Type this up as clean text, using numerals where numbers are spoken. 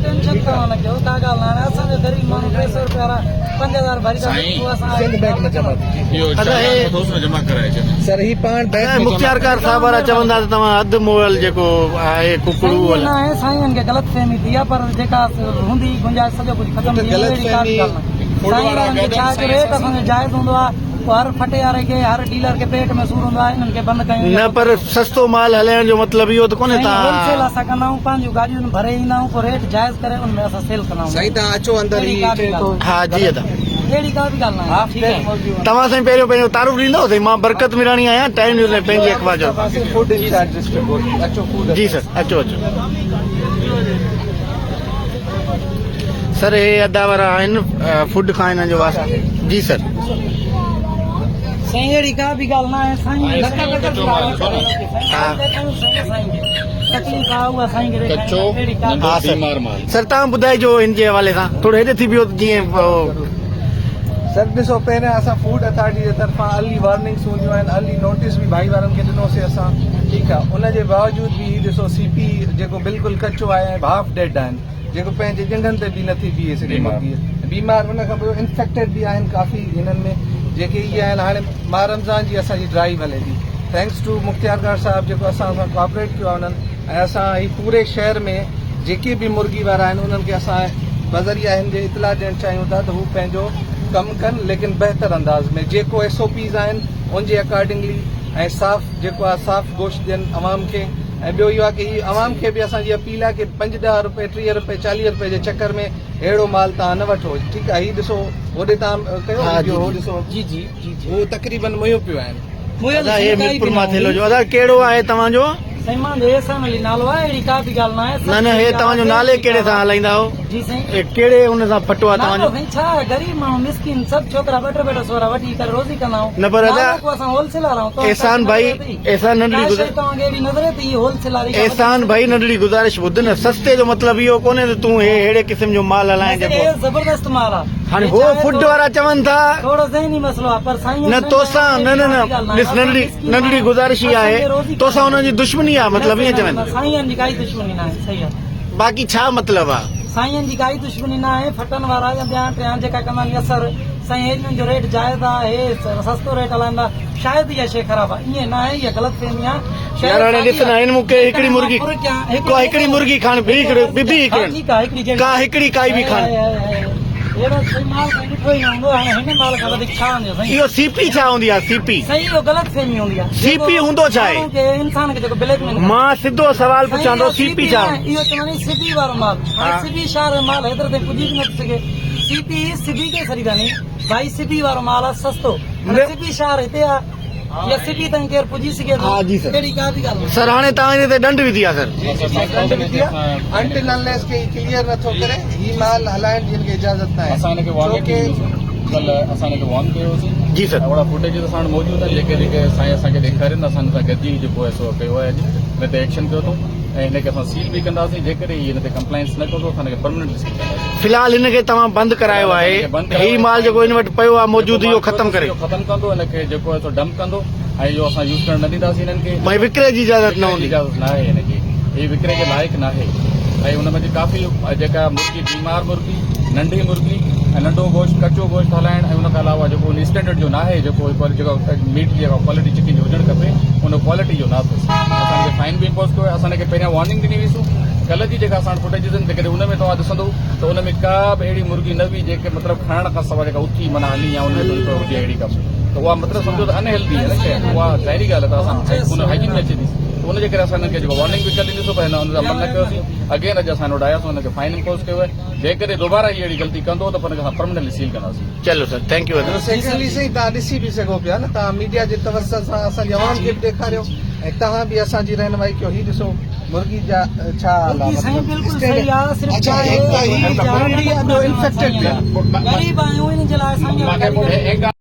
tension करो ना क्यों का गाल ना असा गरीब मानू 300 रुपया 5000 भरी का सिंध बैंक में जमा जमा कराए सर ही पान बैंक मुख्तियार कार साहब वारा चवंदा त तव्हां अधु मोबाइल जेको आहे कुकड़ू ना है साईं के गलत फहमी थी पर जेका हुंदी गुंजाइश सॼो कुछ खत्म थी साईं जायज़ हूंदो आहे हर फटे वारे के हर डीलर के पेट में सूर हूंदो आहे इन्हनि खे बंदि कयूं न पर सस्तो माल हलाइण जो मतिलबु इहो त कोन्हे होलसेल असां कंदा आहियूं पंहिंजूं गाॾियूं भरे ईंदा आहियूं पोइ रेट जाइज़ करे उनमें असां सेल कंदा आहियूं साईं तव्हां अचो अंदर ही हा जी अदा अहिड़ी का बि ॻाल्हि न आहे ठीकु आहे तव्हां साईं पहिरियों तारुफ ॾींदव साईं मां बरकत मिराणी आहियां टाइम न्यूज़ में पंहिंजे अख़बार जो फूड इंचार्ज डिस्ट्रिक्ट अचो फूड जी सर अचो सर हे अदा वारा आहिनि फूड खां हिननि जो वास्ते जी सर साईं अहिड़ी का बि ॻाल्हि न आहे साईं तकलीफ़ आहे उहा साईं खे हा सर तव्हां ॿुधाइजो हिन जे हवाले सां थोरो हेॾे थी वियो जीअं सर ॾिसो पहिरियां असां फूड अथॉरिटी जे तरफ़ां अर्ली वार्निंग्स हूंदियूं आहिनि अर्ली नोटिस बि भाई वारनि खे ॾिनोसीं असां ठीकु आहे उनजे बावजूद बि ॾिसो सीपी जेको बिल्कुलु कचो आहे ऐं हाफ डेड आहिनि जेको पंहिंजे जंगनि ते बि नथी बीहे सघे मुर्गीअ बीमार उन खां पोइ इंफेक्टेड बि आहिनि काफ़ी हिननि में जेके इहे आहिनि हाणे माह रमज़ान जी असांजी ड्राइव हले थी थैंक्स टू मुख्तियार कार साहिब जेको असां सां कोऑपरेट कयो आहे उन्हनि ऐं असां ही पूरे शहर में जेके बि मुर्गी वारा आहिनि उन्हनि खे असां बज़रिया हिन जे इतला ॾियणु चाहियूं था त हू पंहिंजो कमु कनि लेकिन बहितर अंदाज़ में जेको SOPs आहिनि उनजे अकॉर्डिंगली ऐं साफ़ जेको आहे साफ़ गोश्त ॾियनि अवाम खे ऐं ॿियो इहो आहे की ही अवाम खे बि असांजी अपील आहे की 5-10 रुपए 30 रुपए 40 रुपए जे चक्कर में अहिड़ो माल तव्हां न वठो ठीकु आहे ही ॾिसो होॾे तव्हां कयो हो ॾिसो जी जी जी उहो तक़रीबन मुहियो पियो आहिनि अदा हे मीरपुर मां थेलो जो अदा कहिड़ो आहे तव्हांजो साईं मां एहसान अली नालो आहे अहिड़ी का बि ॻाल्हि न आहे न हे तव्हांजो नाले कहिड़े सां हलाईंदा हो जी साईं कहिड़े हुन सां फटो आहे तव्हांजो साईं छा गरीब माण्हू मिस्किन सभु छोकिरा ॿ टे सोरा वठी करे रोज़ी कंदा आहियूं न पर अदा असां होलसेलर आहियूं एहसान भाई एहसान नंढड़ी तव्हांखे अहिड़ी नज़र थी होलसेल वारी एहसान भाई नंढड़ी गुज़ारिश ॿुध न सस्ते जो मतिलबु इहो कोन्हे त तूं अहिड़े क़िस्म जो माल हलाए जेको ज़बरदस्त माल आहे हाणे हो फुड वारा चवनि था थोरो ज़हनी मसलो आहे पर साईं न तोसां न ॾिस नंढड़ी गुज़ारिश ई आहे तोसां हुननि जी दुश्मनी आहे मतिलबु ईअं चवनि साईं जी काई दुश्मनी न आहे सही आहे बाक़ी छा मतिलबु आहे साईं जी काई दुश्मनी न आहे फटन वारा या ॿिया टिया जेका कंदा आहिनि असर साईं हिननि जो रेट जाइज़ आहे हे सस्तो रेट हलाईंदा शायदि इहा शइ ख़राबु आहे ईअं न आहे इहा ग़लति फहमी आहे यार हाणे ॾिस न हिन मूंखे हिकिड़ी मुर्गी हिकिड़ी मुर्गी खाइण ॿी हिकिड़ी का हिकिड़ी काई बि खाइण इहो सीपी छा हूंदी आहे सीपी सही इहो ग़लति फहमी हूंदी आहे सीपी हूंदो छा आहे इंसान खे जेको ब्लैक में मां सिधो सवाल पुछां थो सीपी छा इहो चवंदी सिबी वारो माल सिबी शहर माल हेतिरे ताईं पुॼी बि नथी सघे सीपी सिबी खे ख़रीदा नी भाई सिबी वारो माल आहे सस्तो सिबी शहर हिते आहे या सिबी ताईं केरु पुॼी सघे हा जी सर कहिड़ी का बि ॻाल्हि सर हाणे तव्हां हिन ते दंड विधी आहे सर अंटिल अनलेस के क्लियर नथो करे ही माल हलाइण जी हिनखे इजाज़त न आहे असां हिनखे कल असां हिनखे वॉर्न कयोसीं जी सर अहिड़ा फुटेज असां वटि मौजूदु आहे जेके साईं असांखे ॾेखारनि असां हिन सां गॾिजी जेको आहे सो कयो आहे अॼु हिन ते एक्शन कयो अथऊं ऐं हिनखे असां सील बि कंदासीं जेकॾहिं हिन ते कंप्लाइंस न कंदो असां हिनखे परमानेंट सील कंदासीं फ़िलहाल हिनखे तव्हां बंदि करायो आहे ही माल जेको हिन वटि पियो आहे मौजूदु इहो ख़तमु करे ख़तमु कंदो हिनखे जेको आहे सो डंप कंदो ऐं इहो असां यूज़ करणु न ॾींदासीं हिननि खे भई विकिरे जी इजाज़त न हूंदी इजाज़त न आहे हिनखे हीअ विकिरे जे लाइक़ु न आहे ऐं हुनमें जी काफ़ी जेका मुर्गी बीमार मुर्गी नंढी मुर्गी ऐं नंढो गोश्त कचो गोश्त हलाइण ऐं हुन खां अलावा जेको स्टैंडर्ड जो न आहे जेको मीट जी क्वालिटी चिकन जो हुजणु खपे उन क्वालिटी जो न अथसि असांखे फाइन बि इम्पोज़ कयो आहे असां हिनखे पहिरियां वार्निंग ॾिनी हुईसूं कल्ह जी जेका असां फुटेज आहिनि जेकॾहिं हुन में तव्हां ॾिसंदो त हुन में का बि अहिड़ी मुर्गी न हुई जेके मतिलबु खाइण खां सवाइ जेका उथी माना हली या हुन में हुजे अहिड़ी का त उहा मतिलबु सम्झो त अनहेल्दी आहे न शइ उहा ज़ाहिरी ॻाल्हि आहे त असां हुन हाइजीन में अचे थी उनजे करे असां हिनखे जेको वार्निंग बि कॾहिं ॾिसो पिए हुन अमल न कयोसीं अगेन अॼु असां वटि आयासीं हुनखे फाइन इम्पोज़ कयो आहे जेकॾहिं दोबारा इहा अहिड़ी ग़लती कंदो त हुनखे असां परमानेंटली सील कंदासीं चलो सर थैंक यू सेकेंडली साईं तव्हां ॾिसी बि सघो पिया न तव्हां मीडिया जे तवसर सां असांजे अवाम खे बि ॾेखारियो ऐं तव्हां बि असांजी रहनुमाई कयो हीउ ॾिसो मुर्गी जा छा हाल आहे गरीब आहियूं इन जे लाइ